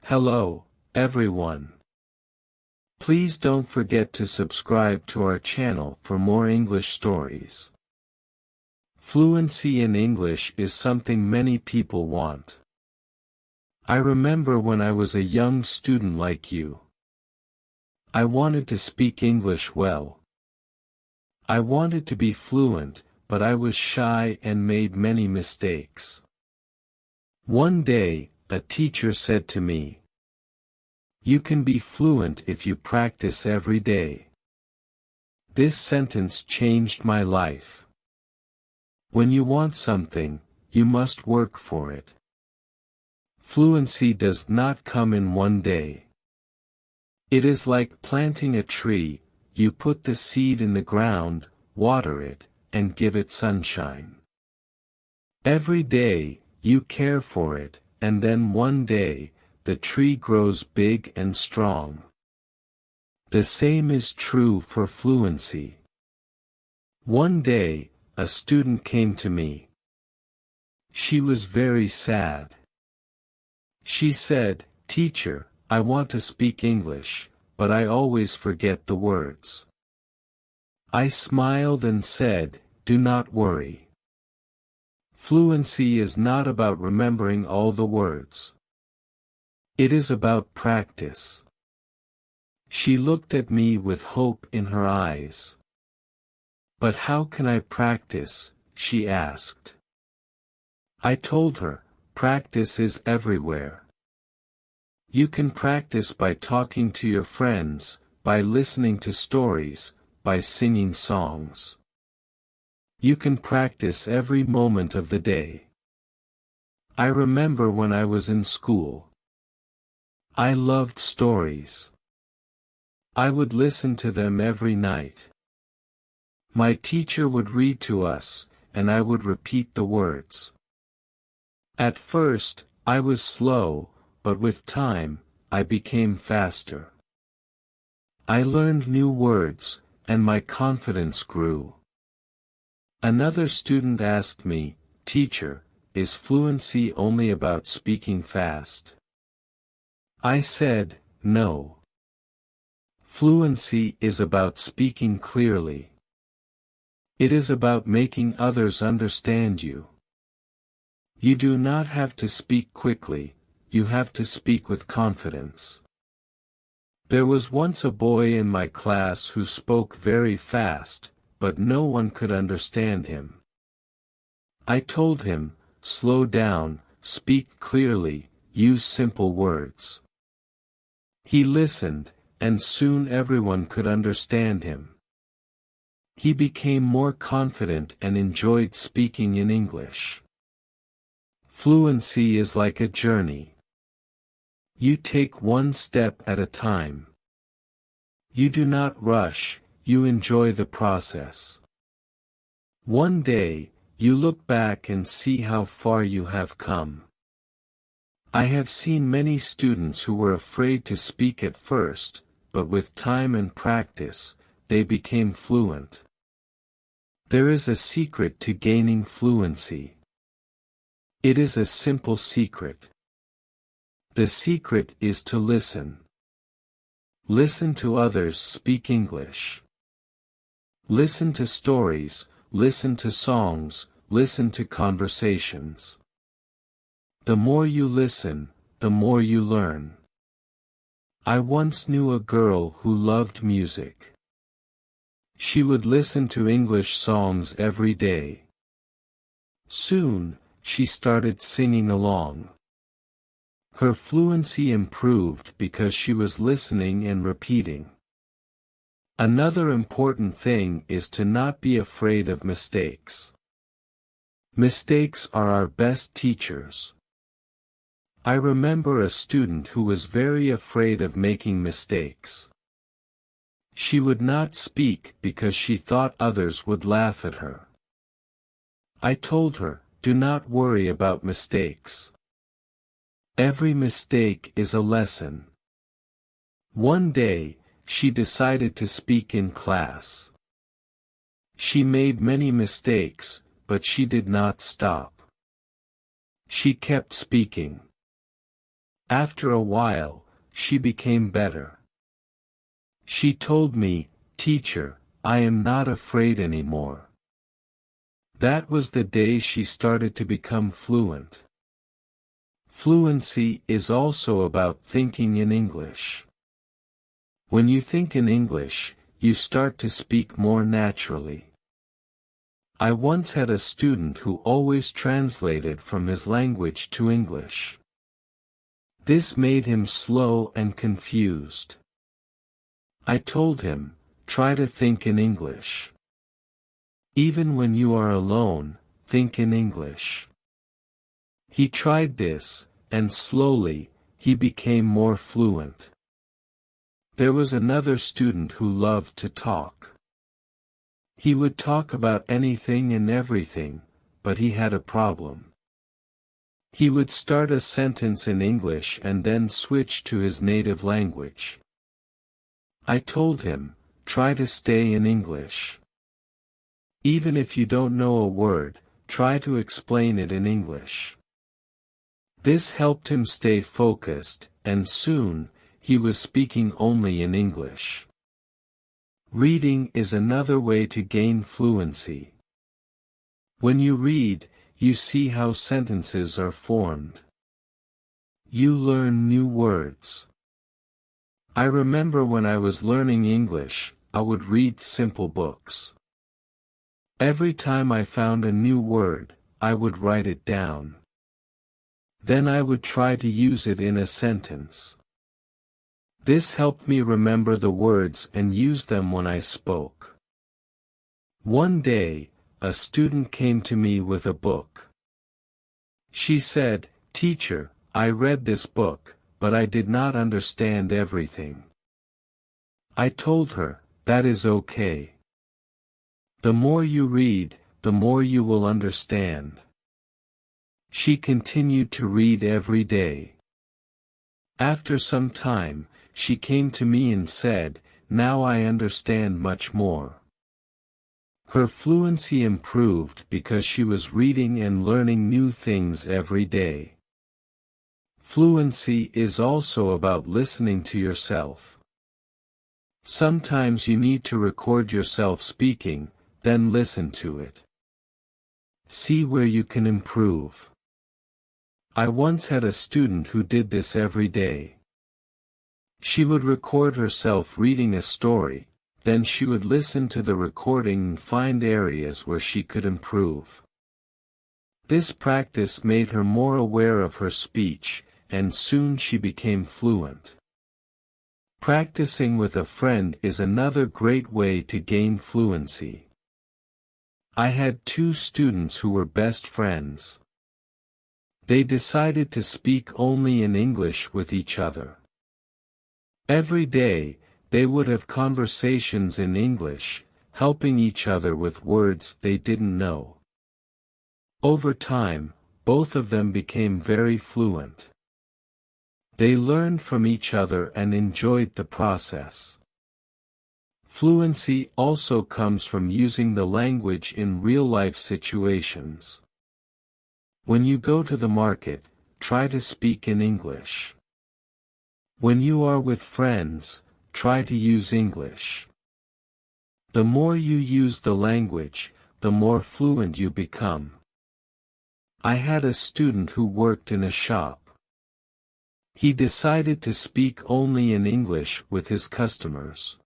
Hello, everyone. Please don't forget to subscribe to our channel for more English stories. Fluency in English is something many people want. I remember when I was a young student like you. I wanted to speak English well. I wanted to be fluent, but I was shy and made many mistakes. One day, a teacher said to me, "You can be fluent if you practice every day." This sentence changed my life. When you want something, you must work for it. Fluency does not come in one day. It is like planting a tree. You put the seed in the ground, water it, and give it sunshine. Every day, you care for it, and then one day, the tree grows big and strong. The same is true for fluency. One day, a student came to me. She was very sad. She said, "Teacher, I want to speak English, but I always forget the words." I smiled and said, "Do not worry. Fluency is not about remembering all the words. It is about practice." She looked at me with hope in her eyes. "But how can I practice?" she asked. I told her, practice is everywhere. You can practice by talking to your friends, by listening to stories, by singing songs. You can practice every moment of the day. I remember when I was in school. I loved stories. I would listen to them every night. My teacher would read to us, and I would repeat the words. At first, I was slow, but with time, I became faster. I learned new words, and my confidence grew. Another student asked me, "Teacher, is fluency only about speaking fast?" I said, "No. Fluency is about speaking clearly. It is about making others understand you. You do not have to speak quickly, you have to speak with confidence." There was once a boy in my class who spoke very fast, but no one could understand him. I told him, "Slow down, speak clearly, use simple words." He listened, and soon everyone could understand him. He became more confident and enjoyed speaking in English. Fluency is like a journey. You take one step at a time. You do not rush, you enjoy the process. One day, you look back and see how far you have come. I have seen many students who were afraid to speak at first, but with time and practice, they became fluent. There is a secret to gaining fluency. It is a simple secret. The secret is to listen. Listen to others speak English. Listen to stories, listen to songs, listen to conversations. The more you listen, the more you learn. I once knew a girl who loved music. She would listen to English songs every day. Soon, she started singing along. Her fluency improved because she was listening and repeating. Another important thing is to not be afraid of mistakes. Mistakes are our best teachers. I remember a student who was very afraid of making mistakes. She would not speak because she thought others would laugh at her. I told her, "Do not worry about mistakes. Every mistake is a lesson." One day, she decided to speak in class. She made many mistakes, but she did not stop. She kept speaking. After a while, she became better. She told me, "Teacher, I am not afraid anymore." That was the day she started to become fluent. Fluency is also about thinking in English. When you think in English, you start to speak more naturally. I once had a student who always translated from his language to English. This made him slow and confused. I told him, "Try to think in English. Even when you are alone, think in English." He tried this, and slowly, he became more fluent. There was another student who loved to talk. He would talk about anything and everything, but he had a problem. He would start a sentence in English and then switch to his native language. I told him, "Try to stay in English. Even if you don't know a word, try to explain it in English." This helped him stay focused, and soon, he was speaking only in English. Reading is another way to gain fluency. When you read, you see how sentences are formed. You learn new words. I remember when I was learning English, I would read simple books. Every time I found a new word, I would write it down. Then I would try to use it in a sentence. This helped me remember the words and use them when I spoke. One day, a student came to me with a book. She said, "Teacher, I read this book, but I did not understand everything." I told her, "That is okay. The more you read, the more you will understand." She continued to read every day. After some time, she came to me and said, "Now I understand much more." Her fluency improved because she was reading and learning new things every day. Fluency is also about listening to yourself. Sometimes you need to record yourself speaking, then listen to it. See where you can improve. I once had a student who did this every day. She would record herself reading a story, then she would listen to the recording and find areas where she could improve. This practice made her more aware of her speech, and soon she became fluent. Practicing with a friend is another great way to gain fluency. I had two students who were best friends. They decided to speak only in English with each other. Every day, they would have conversations in English, helping each other with words they didn't know. Over time, both of them became very fluent. They learned from each other and enjoyed the process. Fluency also comes from using the language in real-life situations. When you go to the market, try to speak in English. When you are with friends, try to use English. The more you use the language, the more fluent you become. I had a student who worked in a shop. He decided to speak only in English with his customers.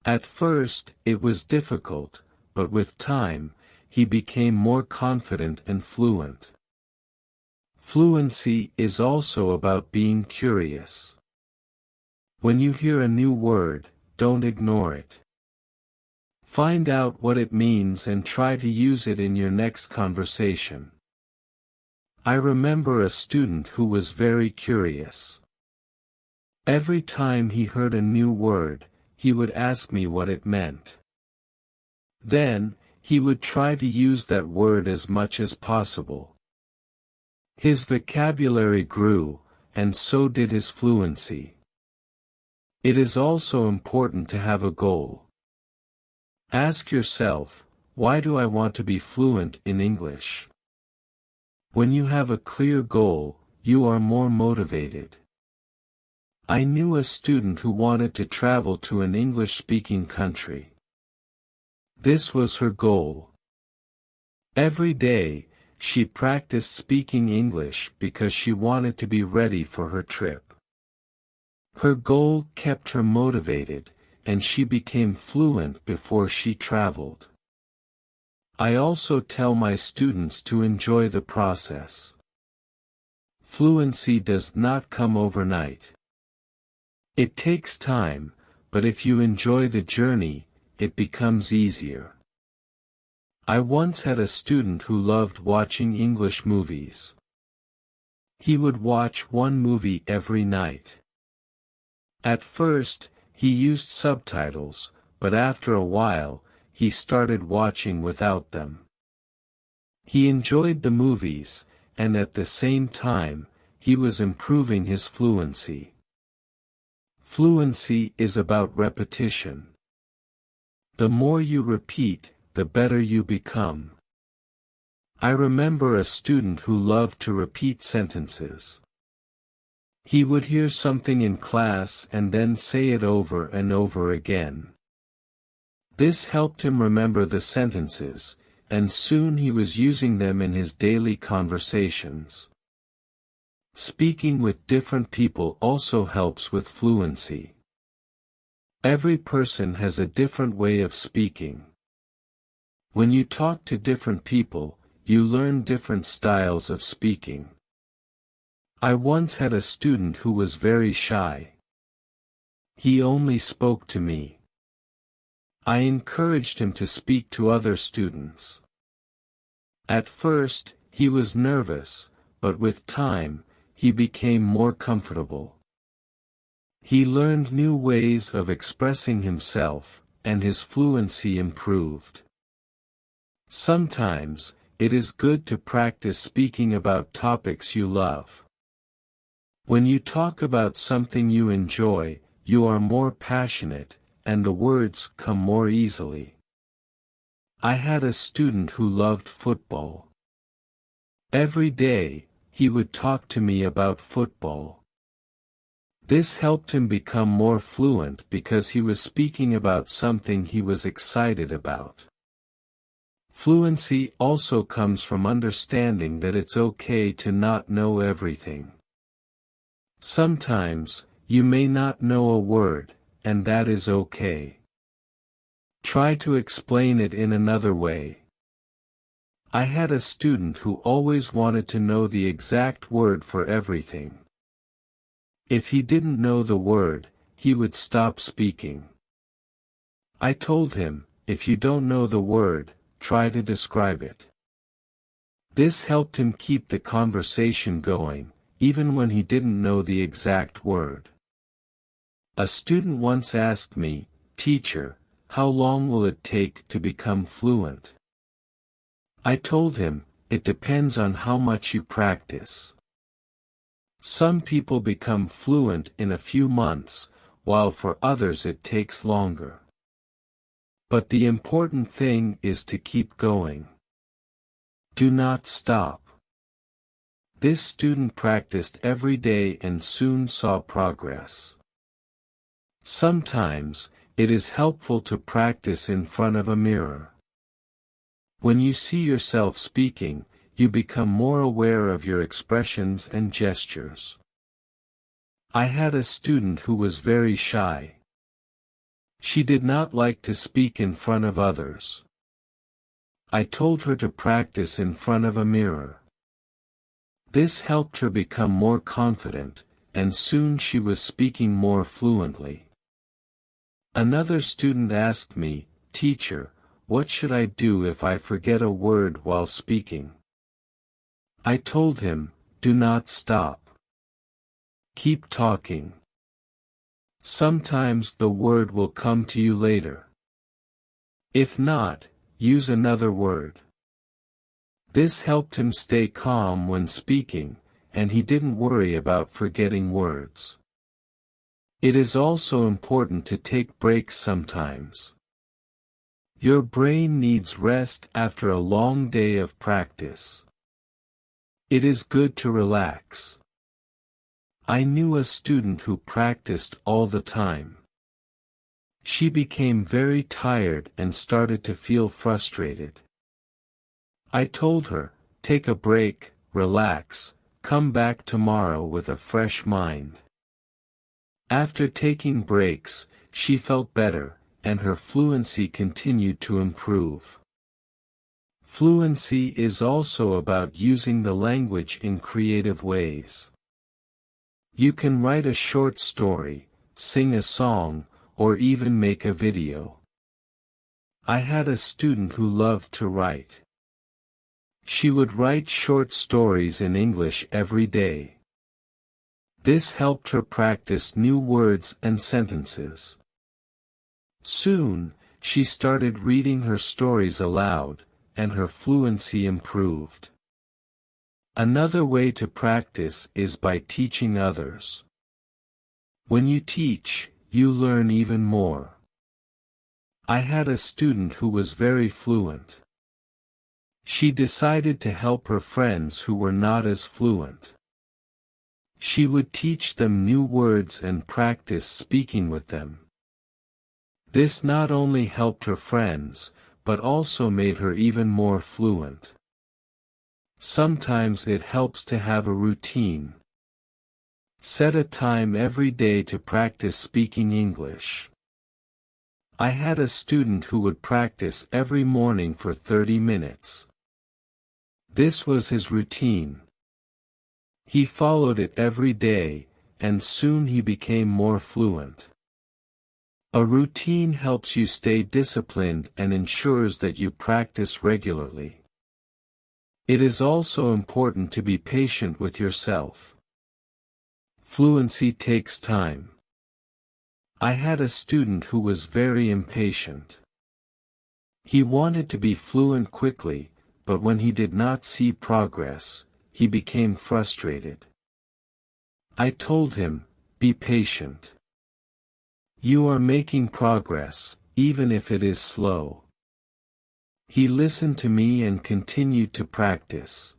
At first, it was difficult, but with time, he became more confident and fluent. Fluency is also about being curious. When you hear a new word, don't ignore it. Find out what it means and try to use it in your next conversation. I remember a student who was very curious. Every time he heard a new word, he would ask me what it meant. Then, he would try to use that word as much as possible. His vocabulary grew, and so did his fluency. It is also important to have a goal. Ask yourself, why do I want to be fluent in English? When you have a clear goal, you are more motivated. I knew a student who wanted to travel to an English-speaking country. This was her goal. Every day, she practiced speaking English because she wanted to be ready for her trip. Her goal kept her motivated, and she became fluent before she traveled. I also tell my students to enjoy the process. Fluency does not come overnight. It takes time, but if you enjoy the journey, it becomes easier. I once had a student who loved watching English movies. He would watch one movie every night. At first, he used subtitles, but after a while, he started watching without them. He enjoyed the movies, and at the same time, he was improving his fluency. Fluency is about repetition. The more you repeat, the better you become. I remember a student who loved to repeat sentences. He would hear something in class and then say it over and over again. This helped him remember the sentences, and soon he was using them in his daily conversations. Speaking with different people also helps with fluency. Every person has a different way of speaking. When you talk to different people, you learn different styles of speaking. I once had a student who was very shy. He only spoke to me. I encouraged him to speak to other students. At first, he was nervous, but with time, he became more comfortable. He learned new ways of expressing himself, and his fluency improved. Sometimes, it is good to practice speaking about topics you love. When you talk about something you enjoy, you are more passionate, and the words come more easily. I had a student who loved football. Every day, he would talk to me about football. This helped him become more fluent because he was speaking about something he was excited about. Fluency also comes from understanding that it's okay to not know everything. Sometimes, you may not know a word, and that is okay. Try to explain it in another way. I had a student who always wanted to know the exact word for everything. If he didn't know the word, he would stop speaking. I told him, if you don't know the word, try to describe it. This helped him keep the conversation going, even when he didn't know the exact word. A student once asked me, "Teacher, how long will it take to become fluent?" I told him, it depends on how much you practice. Some people become fluent in a few months, while for others it takes longer. But the important thing is to keep going. Do not stop. This student practiced every day and soon saw progress. Sometimes, it is helpful to practice in front of a mirror. When you see yourself speaking, you become more aware of your expressions and gestures. I had a student who was very shy. She did not like to speak in front of others. I told her to practice in front of a mirror. This helped her become more confident, and soon she was speaking more fluently. Another student asked me, "Teacher, what should I do if I forget a word while speaking?" I told him, do not stop. Keep talking. Sometimes the word will come to you later. If not, use another word. This helped him stay calm when speaking, and he didn't worry about forgetting words. It is also important to take breaks sometimes. Your brain needs rest after a long day of practice. It is good to relax. I knew a student who practiced all the time. She became very tired and started to feel frustrated. I told her, take a break, relax, come back tomorrow with a fresh mind. After taking breaks, she felt better, and her fluency continued to improve. Fluency is also about using the language in creative ways. You can write a short story, sing a song, or even make a video. I had a student who loved to write. She would write short stories in English every day. This helped her practice new words and sentences. Soon, she started reading her stories aloud, and her fluency improved. Another way to practice is by teaching others. When you teach, you learn even more. I had a student who was very fluent. She decided to help her friends who were not as fluent. She would teach them new words and practice speaking with them. This not only helped her friends, but also made her even more fluent. Sometimes it helps to have a routine. Set a time every day to practice speaking English. I had a student who would practice every morning for 30 minutes. This was his routine. He followed it every day, and soon he became more fluent. A routine helps you stay disciplined and ensures that you practice regularly. It is also important to be patient with yourself. Fluency takes time. I had a student who was very impatient. He wanted to be fluent quickly, but when he did not see progress, he became frustrated. I told him, be patient. You are making progress, even if it is slow. He listened to me and continued to practice.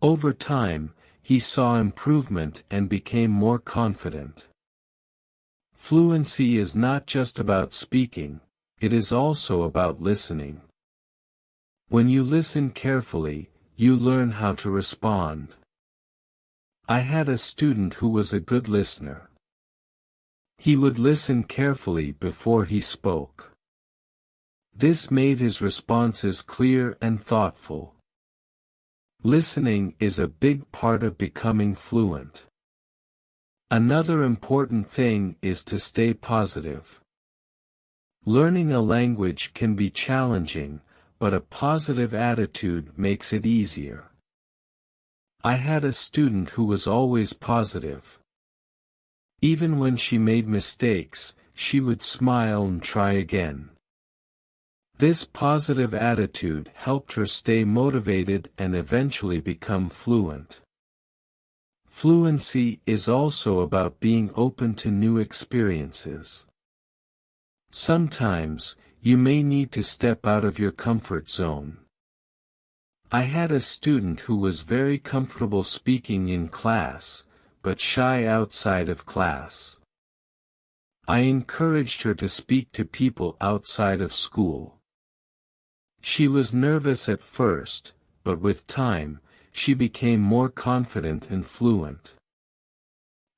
Over time, he saw improvement and became more confident. Fluency is not just about speaking, it is also about listening. When you listen carefully, you learn how to respond. I had a student who was a good listener. He would listen carefully before he spoke. This made his responses clear and thoughtful. Listening is a big part of becoming fluent. Another important thing is to stay positive. Learning a language can be challenging, but a positive attitude makes it easier. I had a student who was always positive. Even when she made mistakes, she would smile and try again. This positive attitude helped her stay motivated and eventually become fluent. Fluency is also about being open to new experiences. Sometimes, you may need to step out of your comfort zone. I had a student who was very comfortable speaking in class, but shy outside of class. I encouraged her to speak to people outside of school. She was nervous at first, but with time, she became more confident and fluent.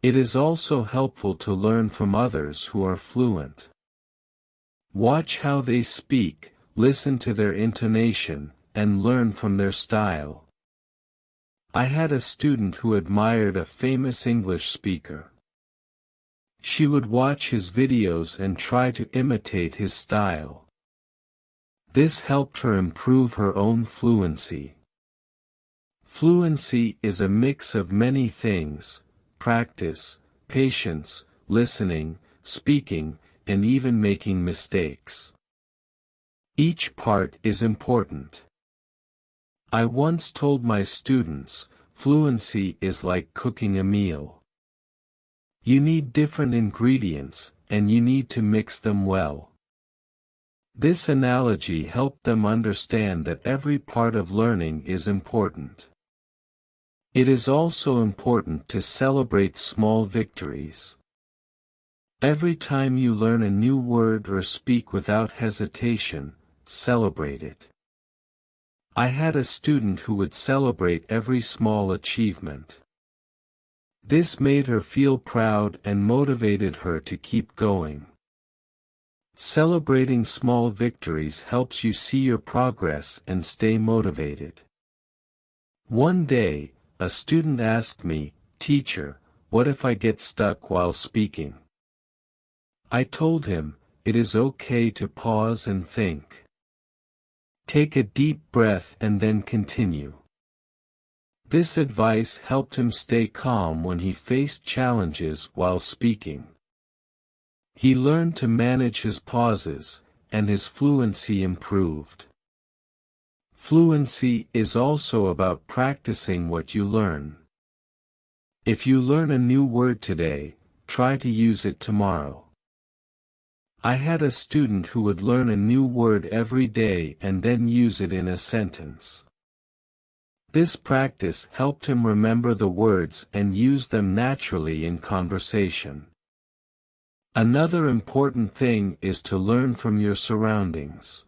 It is also helpful to learn from others who are fluent. Watch how they speak, listen to their intonation, and learn from their style. I had a student who admired a famous English speaker. She would watch his videos and try to imitate his style. This helped her improve her own fluency. Fluency is a mix of many things: practice, patience, listening, speaking, and even making mistakes. Each part is important. I once told my students, fluency is like cooking a meal. You need different ingredients, and you need to mix them well. This analogy helped them understand that every part of learning is important. It is also important to celebrate small victories. Every time you learn a new word or speak without hesitation, celebrate it. I had a student who would celebrate every small achievement. This made her feel proud and motivated her to keep going. Celebrating small victories helps you see your progress and stay motivated. One day, a student asked me, "Teacher, what if I get stuck while speaking?" I told him, it is okay to pause and think. Take a deep breath and then continue. This advice helped him stay calm when he faced challenges while speaking. He learned to manage his pauses, and his fluency improved. Fluency is also about practicing what you learn. If you learn a new word today, try to use it tomorrow. I had a student who would learn a new word every day and then use it in a sentence. This practice helped him remember the words and use them naturally in conversation. Another important thing is to learn from your surroundings.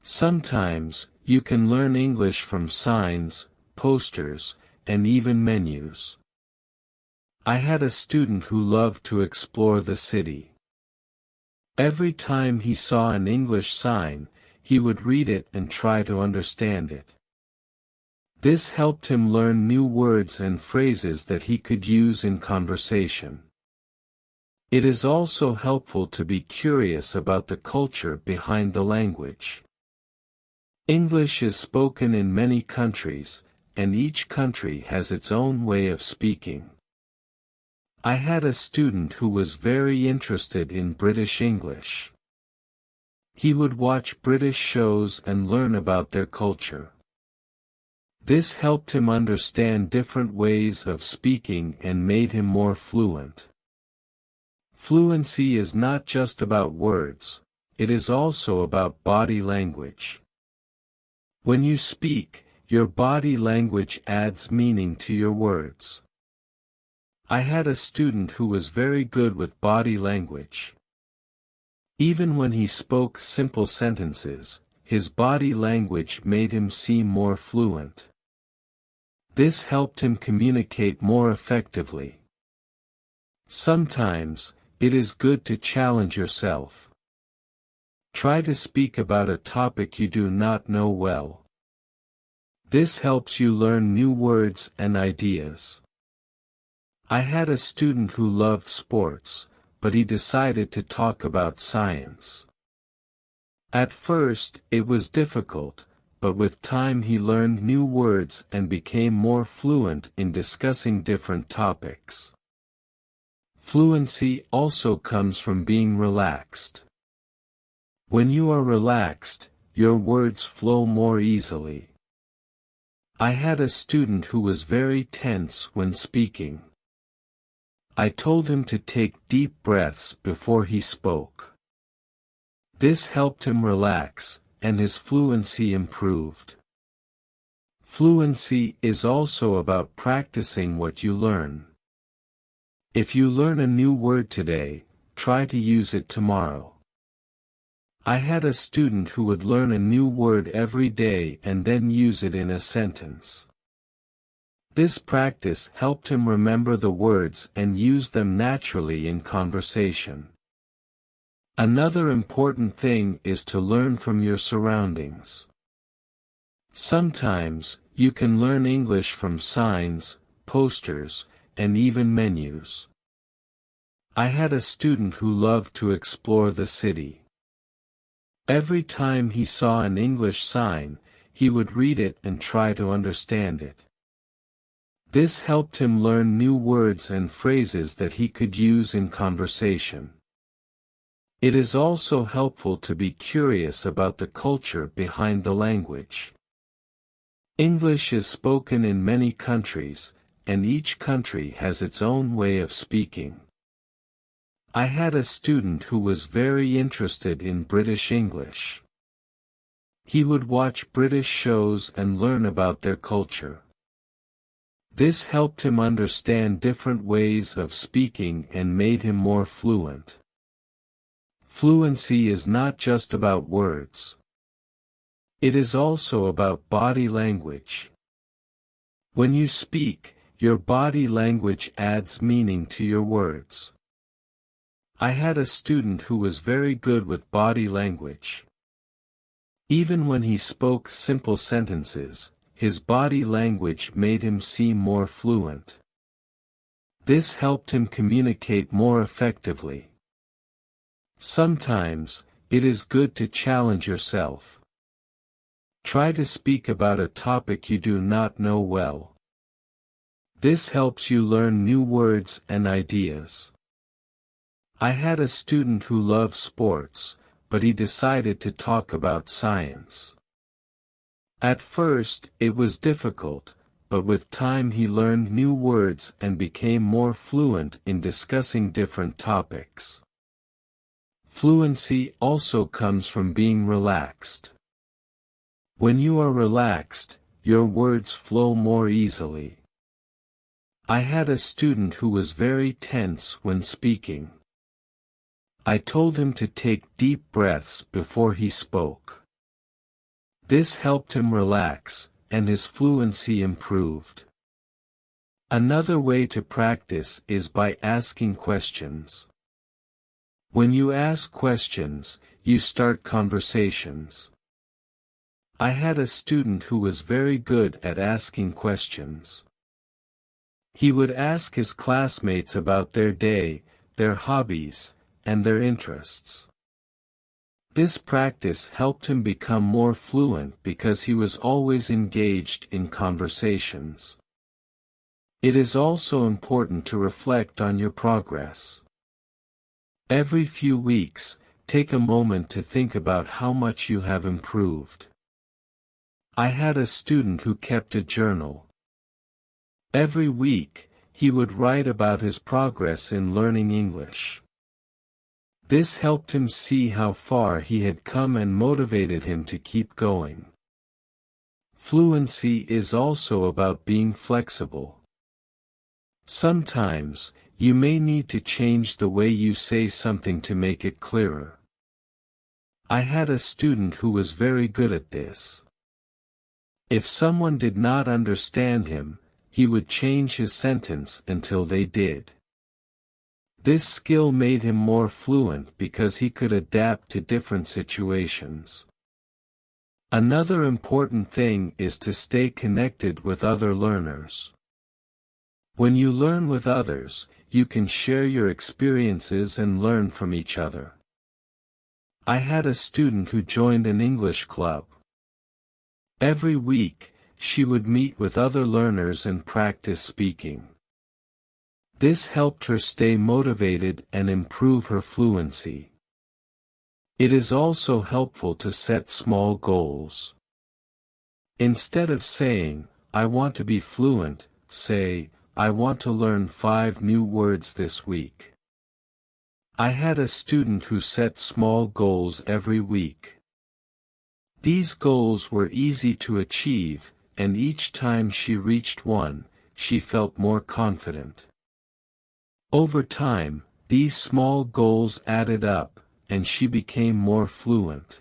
Sometimes, you can learn English from signs, posters, and even menus. I had a student who loved to explore the city. Every time he saw an English sign, he would read it and try to understand it. This helped him learn new words and phrases that he could use in conversation. It is also helpful to be curious about the culture behind the language. English is spoken in many countries, and each country has its own way of speaking. I had a student who was very interested in British English. He would watch British shows and learn about their culture. This helped him understand different ways of speaking and made him more fluent. Fluency is not just about words, it is also about body language. When you speak, your body language adds meaning to your words. I had a student who was very good with body language. Even when he spoke simple sentences, his body language made him seem more fluent. This helped him communicate more effectively. Sometimes, it is good to challenge yourself. Try to speak about a topic you do not know well. This helps you learn new words and ideas. I had a student who loved sports, but he decided to talk about science. At first, it was difficult, but with time he learned new words and became more fluent in discussing different topics. Fluency also comes from being relaxed. When you are relaxed, your words flow more easily. I had a student who was very tense when speaking. I told him to take deep breaths before he spoke. This helped him relax, and his fluency improved. Fluency is also about practicing what you learn. If you learn a new word today, try to use it tomorrow. I had a student who would learn a new word every day and then use it in a sentence. This practice helped him remember the words and use them naturally in conversation. Another important thing is to learn from your surroundings. Sometimes, you can learn English from signs, posters, and even menus. I had a student who loved to explore the city. Every time he saw an English sign, he would read it and try to understand it. This helped him learn new words and phrases that he could use in conversation. It is also helpful to be curious about the culture behind the language. English is spoken in many countries, and each country has its own way of speaking. I had a student who was very interested in British English. He would watch British shows and learn about their culture. This helped him understand different ways of speaking and made him more fluent. Fluency is not just about words. It is also about body language. When you speak, your body language adds meaning to your words. I had a student who was very good with body language. Even when he spoke simple sentences, his body language made him seem more fluent. This helped him communicate more effectively. Sometimes, it is good to challenge yourself. Try to speak about a topic you do not know well. This helps you learn new words and ideas. I had a student who loved sports, but he decided to talk about science. At first, it was difficult, but with time he learned new words and became more fluent in discussing different topics. Fluency also comes from being relaxed. When you are relaxed, your words flow more easily. I had a student who was very tense when speaking. I told him to take deep breaths before he spoke. This helped him relax, and his fluency improved. Another way to practice is by asking questions. When you ask questions, you start conversations. I had a student who was very good at asking questions. He would ask his classmates about their day, their hobbies, and their interests. This practice helped him become more fluent because he was always engaged in conversations. It is also important to reflect on your progress. Every few weeks, take a moment to think about how much you have improved. I had a student who kept a journal. Every week, he would write about his progress in learning English. This helped him see how far he had come and motivated him to keep going. Fluency is also about being flexible. Sometimes, you may need to change the way you say something to make it clearer. I had a student who was very good at this. If someone did not understand him, he would change his sentence until they did. This skill made him more fluent because he could adapt to different situations. Another important thing is to stay connected with other learners. When you learn with others, you can share your experiences and learn from each other. I had a student who joined an English club. Every week, she would meet with other learners and practice speaking. This helped her stay motivated and improve her fluency. It is also helpful to set small goals. Instead of saying, "I want to be fluent," say, "I want to learn 5 new words this week." I had a student who set small goals every week. These goals were easy to achieve, and each time she reached one, she felt more confident. Over time, these small goals added up, and she became more fluent.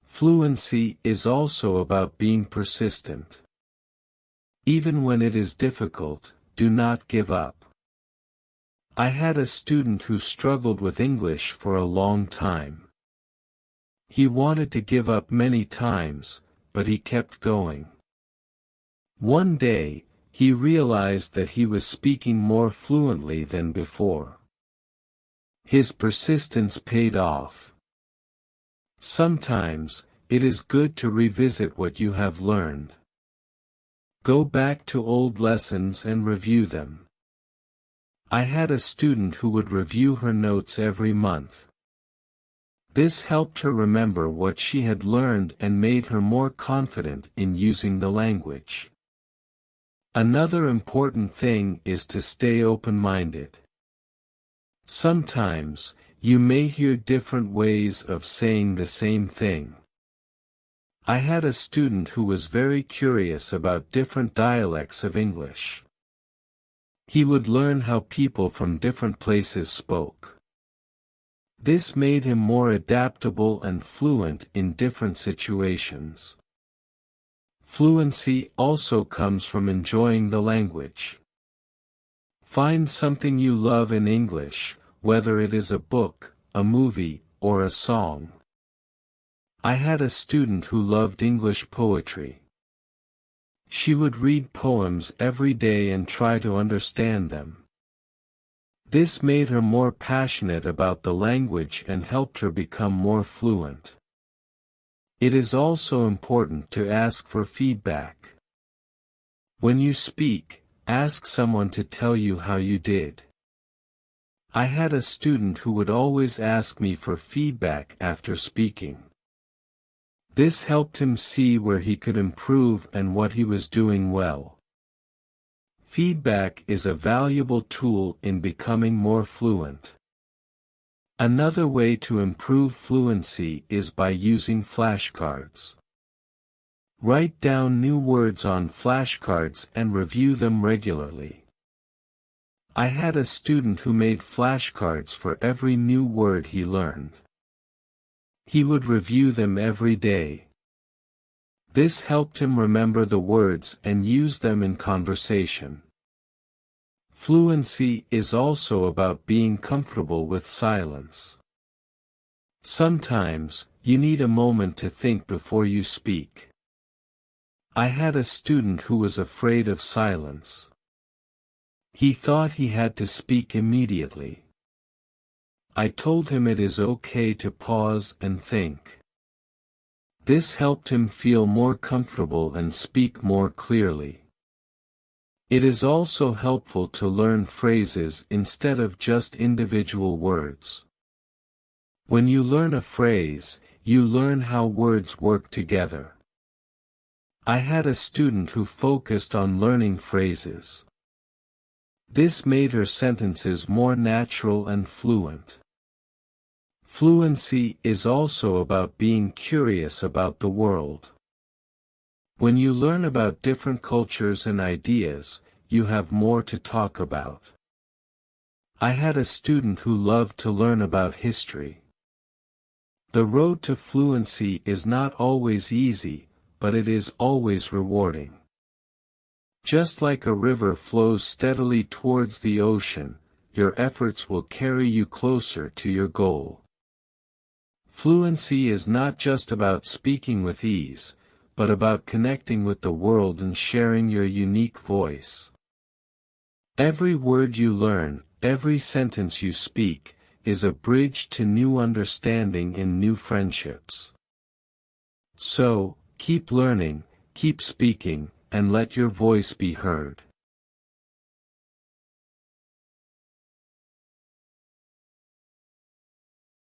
Fluency is also about being persistent. Even when it is difficult, do not give up. I had a student who struggled with English for a long time. He wanted to give up many times, but he kept going. One day, he realized that he was speaking more fluently than before. His persistence paid off. Sometimes, it is good to revisit what you have learned. Go back to old lessons and review them. I had a student who would review her notes every month. This helped her remember what she had learned and made her more confident in using the language. Another important thing is to stay open-minded. Sometimes, you may hear different ways of saying the same thing. I had a student who was very curious about different dialects of English. He would learn how people from different places spoke. This made him more adaptable and fluent in different situations. Fluency also comes from enjoying the language. Find something you love in English, whether it is a book, a movie, or a song. I had a student who loved English poetry. She would read poems every day and try to understand them. This made her more passionate about the language and helped her become more fluent. It is also important to ask for feedback. When you speak, ask someone to tell you how you did. I had a student who would always ask me for feedback after speaking. This helped him see where he could improve and what he was doing well. Feedback is a valuable tool in becoming more fluent. Another way to improve fluency is by using flashcards. Write down new words on flashcards and review them regularly. I had a student who made flashcards for every new word he learned. He would review them every day. This helped him remember the words and use them in conversation. Fluency is also about being comfortable with silence. Sometimes, you need a moment to think before you speak. I had a student who was afraid of silence. He thought he had to speak immediately. I told him it is okay to pause and think. This helped him feel more comfortable and speak more clearly. It is also helpful to learn phrases instead of just individual words. When you learn a phrase, you learn how words work together. I had a student who focused on learning phrases. This made her sentences more natural and fluent. Fluency is also about being curious about the world. When you learn about different cultures and ideas, you have more to talk about. I had a student who loved to learn about history. The road to fluency is not always easy, but it is always rewarding. Just like a river flows steadily towards the ocean, your efforts will carry you closer to your goal. Fluency is not just about speaking with ease, but about connecting with the world and sharing your unique voice. Every word you learn, every sentence you speak, is a bridge to new understanding and new friendships. So, keep learning, keep speaking, and let your voice be heard.